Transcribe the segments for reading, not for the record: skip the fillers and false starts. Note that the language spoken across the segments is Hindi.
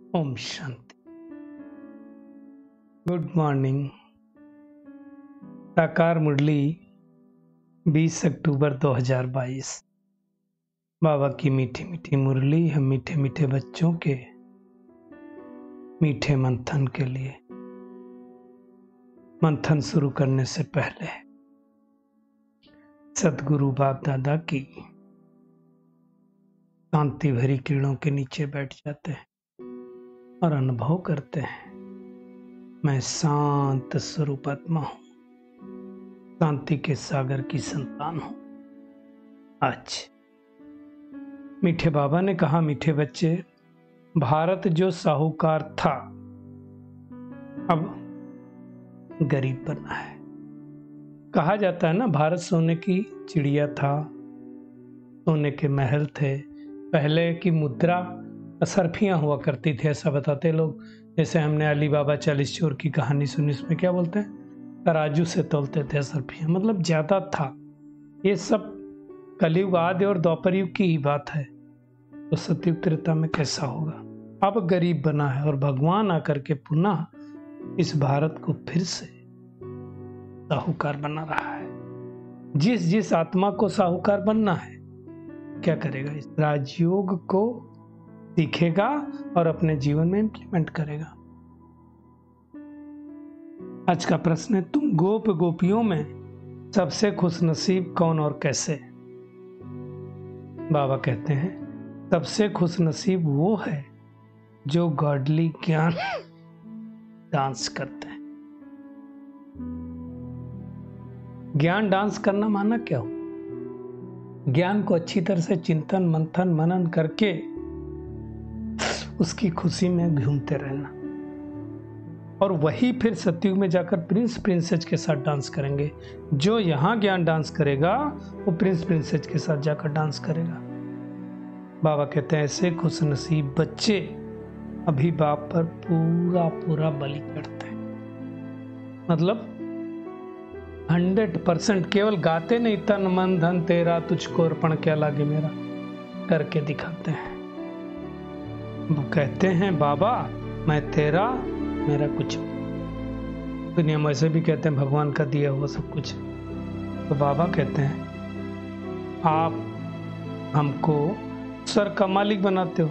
ओम शांति। Good morning. साकार मुरली 20 अक्टूबर 2022। बाबा की मीठी मीठी मुरली हम मीठे मीठे बच्चों के मीठे मंथन के लिए। मंथन शुरू करने से पहले सदगुरु बाप दादा की शांति भरी किरणों के नीचे बैठ जाते हैं और अनुभव करते हैं, मैं शांत स्वरूप आत्मा हूं, शांति के सागर की संतान हूं। आज मीठे बाबा ने कहा, मीठे बच्चे, भारत जो साहूकार था अब गरीब बना है। कहा जाता है ना, भारत सोने की चिड़िया था, सोने के महल थे। पहले की मुद्रा असरफियां हुआ करती थी, ऐसा बताते लोग। जैसे हमने अली बाबा 40 चोर की कहानी सुनी, उसमें क्या बोलते हैं, तराजू से तोलते थे असरफियां, मतलब ज्यादा था। ये सब कलयुग आदि और द्वापर युग की ही बात है, तो सतयुग त्रेता में कैसा होगा। अब गरीब बना है और भगवान आकर के पुनः इस भारत को फिर से साहूकार बना रहा है। जिस जिस आत्मा को साहूकार बनना है, क्या करेगा, इस राजयोग को सीखेगा और अपने जीवन में इंप्लीमेंट करेगा। आज का प्रश्न है, तुम गोप गोपियों में सबसे खुशनसीब कौन और कैसे? बाबा कहते हैं, सबसे खुशनसीब वो है जो गॉडली ज्ञान डांस करते हैं। ज्ञान डांस करना माना क्या हो? ज्ञान को अच्छी तरह से चिंतन मंथन मनन करके उसकी खुशी में घूमते रहना, और वही फिर सतयुग में जाकर प्रिंस प्रिंसेस के साथ डांस करेंगे। जो यहां ज्ञान डांस करेगा वो प्रिंस प्रिंसेस के साथ जाकर डांस करेगा। बाबा कहते हैं, ऐसे खुशनसीब बच्चे अभी बाप पर पूरा पूरा बलि चढ़ते हैं। मतलब 100% केवल गाते नहीं, तन मन धन तेरा तुझको अर्पण क्या लागे मेरा, करके दिखाते हैं। वो कहते हैं, बाबा मैं तेरा, मेरा कुछ। दुनिया में ऐसे भी कहते हैं भगवान का दिया हुआ सब कुछ। तो बाबा कहते हैं, आप हमको स्वर्ग का मालिक बनाते हो,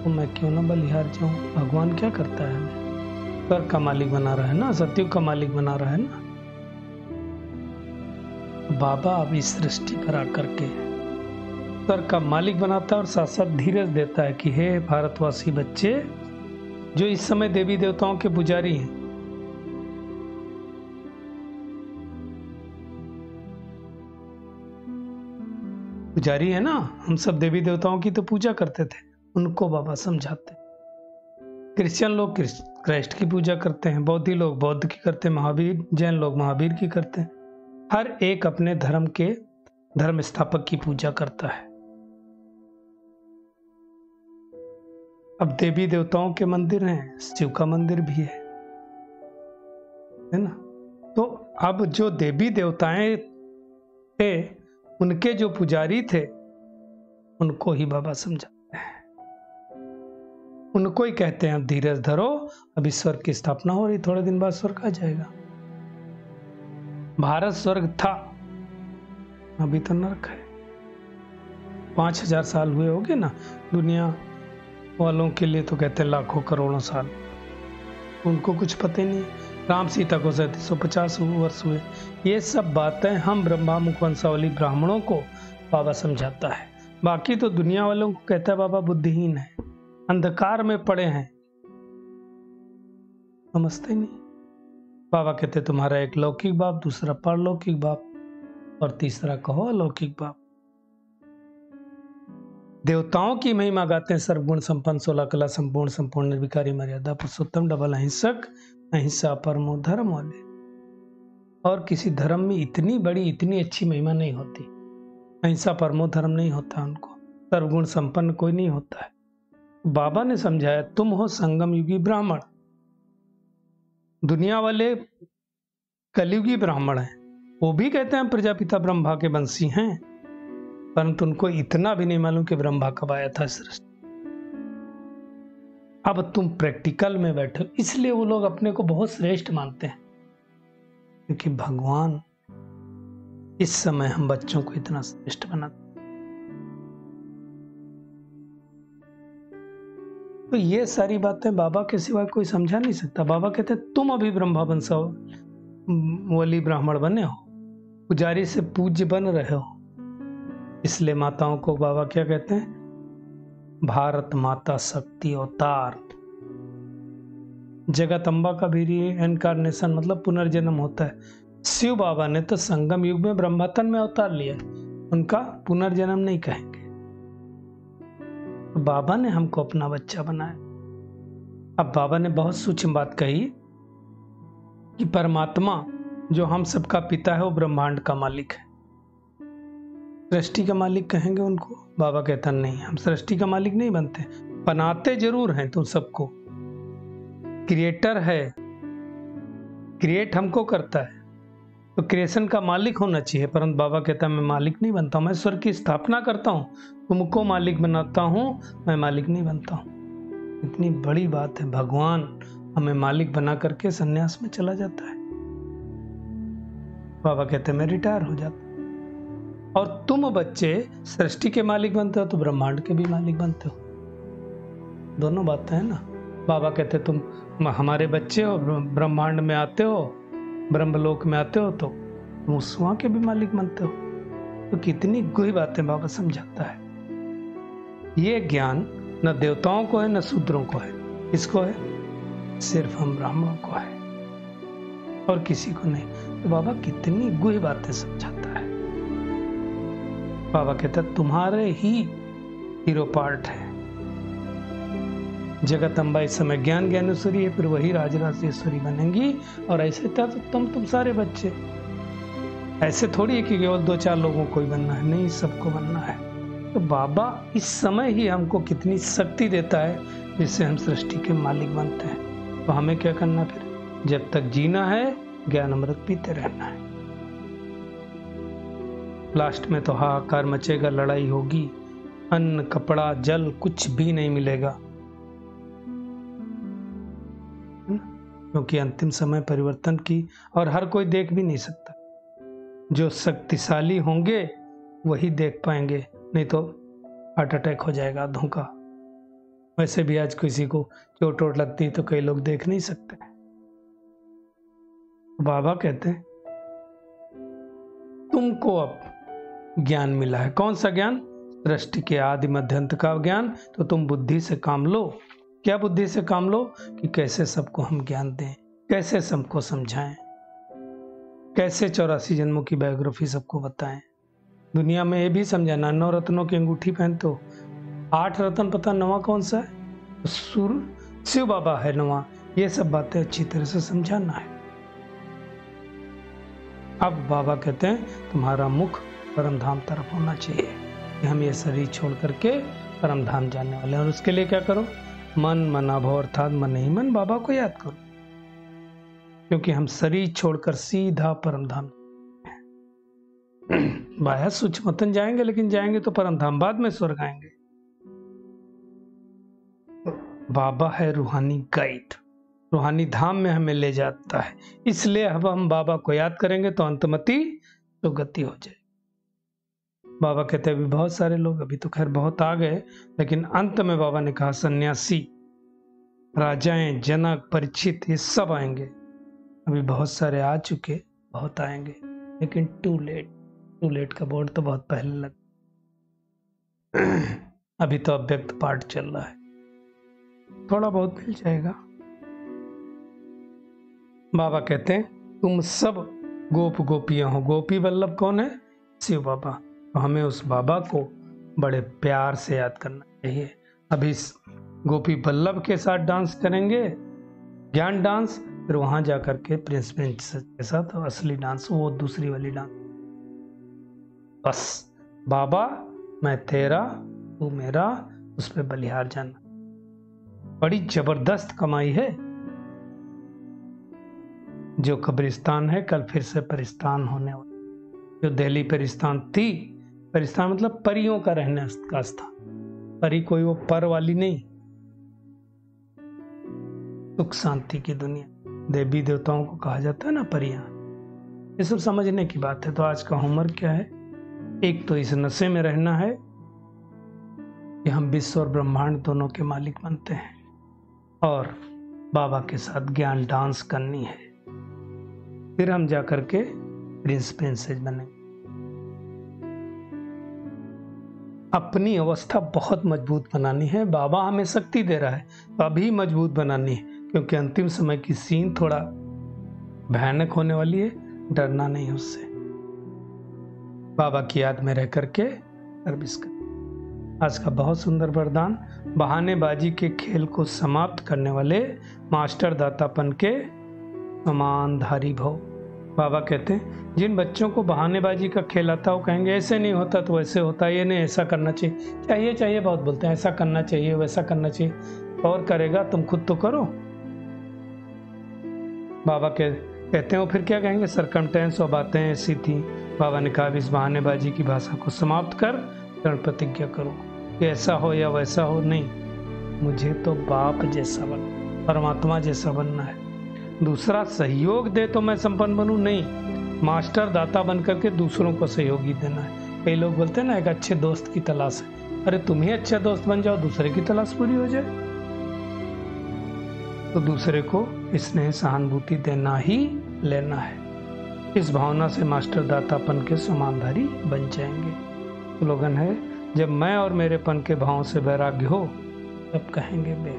तो मैं क्यों ना बलिहार जाऊं। भगवान क्या करता है, स्वर्ग का मालिक बना रहा है ना, सतयुग का मालिक बना रहा है ना। बाबा अब इस सृष्टि पर आकर के स्वर्ग का मालिक बनाता है और साथ साथ धीरज देता है कि हे भारतवासी बच्चे, जो इस समय देवी देवताओं के पुजारी हैं, पुजारी है ना, हम सब देवी देवताओं की तो पूजा करते थे, उनको बाबा समझाते। क्रिश्चियन लोग क्राइस्ट की पूजा करते हैं, बौद्धि लोग बौद्ध की करते हैं, महावीर जैन लोग महावीर की करते हैं। हर एक अपने धर्म के धर्म स्थापक की पूजा करता है। अब देवी देवताओं के मंदिर हैं, शिव का मंदिर भी है ना। तो अब जो देवी देवताएं थे, उनके जो पुजारी थे, उनको ही बाबा समझाते हैं, उनको ही कहते हैं, अब धीरज धरो, अब स्वर्ग की स्थापना हो रही, थोड़े दिन बाद स्वर्ग आ जाएगा। भारत स्वर्ग था, अभी तो नरक है। 5000 साल हुए होंगे ना, दुनिया वालों के लिए तो कहते हैं लाखों करोड़ों साल, उनको कुछ पता ही नहीं। राम सीता को 3750 वर्ष हुए। ये सब बातें हम ब्रह्मा मुख वंशावली ब्राह्मणों को बाबा समझाता है। बाकी तो दुनिया वालों को कहता है बाबा बुद्धिहीन है, अंधकार में पड़े हैं, समझते नहीं। बाबा कहते, तुम्हारा एक लौकिक बाप, दूसरा पारलौकिक बाप और तीसरा कहो अलौकिक बाप। देवताओं की महिमा गाते हैं, सर्वगुण संपन्न 16 कला संपूर्ण संपूर्ण निर्विकारी मर्यादा पुरुषोत्तम डबल अहिंसक अहिंसा परमो धर्म वाले। और किसी धर्म में इतनी बड़ी इतनी अच्छी महिमा नहीं होती। अहिंसा परमो धर्म नहीं होता उनको, सर्वगुण संपन्न कोई नहीं होता है। बाबा ने समझाया, तुम हो संगम युगी ब्राह्मण। दुनिया वाले कलयुगी ब्राह्मण हैं, वो भी कहते हैं प्रजापिता ब्रह्मा के वंशी हैं, परंतु उनको इतना भी नहीं मालूम कि ब्रह्मा कब आया था सृष्टि। अब तुम प्रैक्टिकल में बैठो। इसलिए वो लोग अपने को बहुत श्रेष्ठ मानते हैं, क्योंकि भगवान इस समय हम बच्चों को इतना श्रेष्ठ बनाते। तो ये सारी बातें बाबा के सिवा कोई समझा नहीं सकता। बाबा कहते तुम अभी ब्रह्मा वंशावली ब्राह्मण बने हो, पुजारी से पूज्य बन रहे हो। इसलिए माताओं को बाबा क्या कहते हैं? भारत माता शक्ति अवतार। जगत अम्बा का भी इनकारनेशन मतलब पुनर्जन्म होता है। शिव बाबा ने तो संगम युग में ब्रह्मतन में अवतार लिया, उनका पुनर्जन्म नहीं कहेंगे। बाबा ने हमको अपना बच्चा बनाया। अब बाबा ने बहुत सूक्ष्म बात कही कि परमात्मा जो हम सबका पिता है वो ब्रह्मांड का मालिक है। सृष्टि का मालिक कहेंगे उनको? बाबा कहता नहीं, हम सृष्टि का मालिक नहीं बनते, बनाते जरूर हैं तुम सबको। क्रिएटर है, क्रिएट हमको करता है, तो क्रिएशन का मालिक होना चाहिए। परंतु बाबा कहता है मैं मालिक नहीं बनता, मैं स्वर्ग की स्थापना करता हूँ, तुमको मालिक बनाता हूँ, मैं मालिक नहीं बनता हूँ। इतनी बड़ी बात है। भगवान हमें मालिक बना करके सन्यास में चला जाता है। बाबा कहते हैं मैं रिटायर हो जाता हूँ। और तुम बच्चे सृष्टि के मालिक बनते हो तो ब्रह्मांड के भी मालिक बनते हो। दोनों बातें हैं ना। बाबा कहते तुम हमारे बच्चे हो, ब्रह्मांड में आते हो, ब्रह्मलोक में आते हो, तो तुम उस वहां के भी मालिक बनते हो। तो कितनी गूढ़ बातें बाबा समझाता है। ये ज्ञान न देवताओं को है न शूद्रों को है। किसको है? सिर्फ हम ब्राह्मणों को है और किसी को नहीं। तो बाबा कितनी गूढ़ बातें समझाता है। बाबा कहता है तुम्हारे ही हीरो पार्ट है। जगत अम्बा इस समय ज्ञान ज्ञानेश्वरी है, फिर वही राजराजेश्वरी बनेंगी। और ऐसे था तो तुम सारे बच्चे। ऐसे थोड़ी है कि केवल 2-4 लोगों को ही बनना है, नहीं, सबको बनना है। तो बाबा इस समय ही हमको कितनी शक्ति देता है जिससे हम सृष्टि के मालिक बनते हैं। तो हमें क्या करना फिर? जब तक जीना है ज्ञान अमृत पीते रहना है। लास्ट में तो हाहाकार मचेगा, लड़ाई होगी, अन्न कपड़ा जल कुछ भी नहीं मिलेगा, क्योंकि अंतिम समय परिवर्तन की और हर कोई देख भी नहीं सकता। जो शक्तिशाली होंगे वही देख पाएंगे, नहीं तो हार्ट अटैक हो जाएगा आधों का। वैसे भी आज किसी को चोट वोट लगती है तो कई लोग देख नहीं सकते। बाबा कहते हैं तुमको अब ज्ञान मिला है। कौन सा ज्ञान? सृष्टि के आदि मध्य अंत का ज्ञान। तो तुम बुद्धि से काम लो। क्या बुद्धि से काम लो? कि कैसे सबको हम ज्ञान दें, कैसे सबको समझाएं, कैसे 84 जन्मों की बायोग्राफी सबको बताएं। दुनिया में ये भी समझाना, 9 रत्नों की अंगूठी पहनते हो, 8 रत्न पता 9वां कौन सा है? शिव बाबा है 9वां। ये सब बातें अच्छी तरह से समझाना है। अब बाबा कहते हैं तुम्हारा मुख परम धाम तरफ होना चाहिए, कि हम ये शरीर छोड़ करके परम धाम जाने वाले हैं। और उसके लिए क्या करो? मन मना भाव अर्थात मन ही मन बाबा को याद करो, क्योंकि हम शरीर छोड़कर सीधा परम धाम बाह्य सूक्ष्मतन जाएंगे, लेकिन जाएंगे तो परम धाम, बाद में स्वर्ग आएंगे। बाबा है रूहानी गाइड, रूहानी धाम में हमें ले जाता है। इसलिए अब हम बाबा को याद करेंगे तो अंतमति तो गति हो जाए। बाबा कहते हैं अभी बहुत सारे लोग, अभी तो खैर बहुत आ गए, लेकिन अंत में बाबा ने कहा सन्यासी, राजाएं, जनक, परीक्षित, ये सब आएंगे। अभी बहुत सारे आ चुके, बहुत आएंगे, लेकिन टू लेट का बोर्ड तो बहुत पहले लग। अभी तो अव्यक्त पार्ट चल रहा है, थोड़ा बहुत मिल जाएगा। बाबा कहते हैं तुम सब गोप गोपियां हो। गोपी वल्लभ कौन है? शिव बाबा। तो हमें उस बाबा को बड़े प्यार से याद करना चाहिए। अभी गोपी वल्लभ के साथ डांस करेंगे, ज्ञान डांस, फिर वहां जाकर के प्रिंस के साथ असली डांस, वो दूसरी वाली डांस। बस बाबा मैं तेरा तू मेरा, उस पर बलिहार जाना। बड़ी जबरदस्त कमाई है। जो कब्रिस्तान है कल फिर से परिस्तान होने वाला। जो दिल्ली परिस्तान थी, परिस्तान मतलब परियों का रहने का स्थान। परी कोई वो पर वाली नहीं, सुख शांति की दुनिया, देवी देवताओं को कहा जाता है ना परियां, ये सब समझने की बात है। तो आज का होमवर्क क्या है? एक तो इस नशे में रहना है कि हम विश्व और ब्रह्मांड दोनों के मालिक बनते हैं, और बाबा के साथ ज्ञान डांस करनी है। फिर हम जाकर के प्रिंस प्रिंसेस बनेंगे। अपनी अवस्था बहुत मजबूत बनानी है। बाबा हमें शक्ति दे रहा है तो अभी मजबूत बनानी है, क्योंकि अंतिम समय की सीन थोड़ा भयानक होने वाली है। डरना नहीं उससे, बाबा की याद में रह करके सर्विस कर। आज का बहुत सुंदर वरदान, बहानेबाजी के खेल को समाप्त करने वाले मास्टर दातापन के समानधारी भव। बाबा कहते हैं जिन बच्चों को बहानेबाजी का खेल आता है वो कहेंगे ऐसे नहीं होता तो वैसे होता, ये नहीं ऐसा करना चाहिए बहुत बोलते हैं, ऐसा करना चाहिए वैसा करना चाहिए। और करेगा तुम खुद तो करो। बाबा कहते हैं वो फिर क्या कहेंगे? सरकमटेंस और बातें ऐसी थी। बाबा ने कहा इस बहानेबाजी की भाषा को समाप्त कर दृढ़ प्रतिज्ञा करो कि ऐसा हो या वैसा हो, नहीं, मुझे तो बाप जैसा बनना, परमात्मा जैसा बनना है। दूसरा सहयोग दे तो मैं संपन्न बनूं, नहीं, मास्टर दाता बन करके दूसरों को सहयोगी देना है। कई लोग बोलते हैं ना एक अच्छे दोस्त की तलाश है। अरे तुम ही अच्छा दोस्त बन जाओ, दूसरे की तलाश पूरी हो जाए। तो दूसरे को स्नेह सहानुभूति देना ही लेना है। इस भावना से मास्टर दातापन के समानधारी बन जाएंगे। स्लोगन है, जब मैं और मेरेपन के भाव से वैराग्य हो तब कहेंगे बे।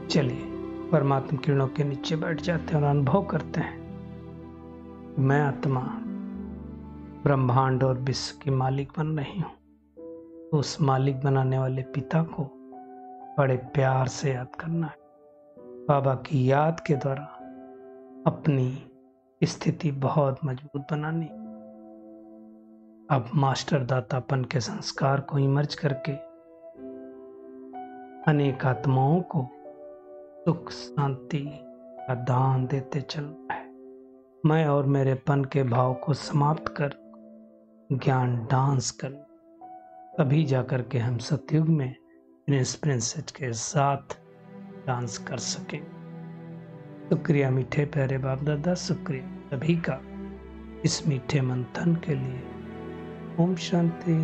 चलिए परमात्मा किरणों के नीचे बैठ जाते हैं और अनुभव करते हैं मैं आत्मा ब्रह्मांड और विश्व की मालिक बन रही हूँ। तो उस मालिक बनाने वाले पिता को बड़े प्यार से याद करना है। बाबा की याद के द्वारा अपनी स्थिति बहुत मजबूत बनानी। अब मास्टर दातापन के संस्कार को इमर्ज करके अनेक आत्माओं को सुख शांति का दान देते चलना है। मैं और मेरेपन के भाव को समाप्त कर ज्ञान डांस कर, तभी जाकर के हम सतयुग में प्रिंस प्रिंसेस के साथ डांस कर सकें। शुक्रिया मीठे प्यारे बाप दादा, शुक्रिया सभी का इस मीठे मंथन के लिए। ओम शांति।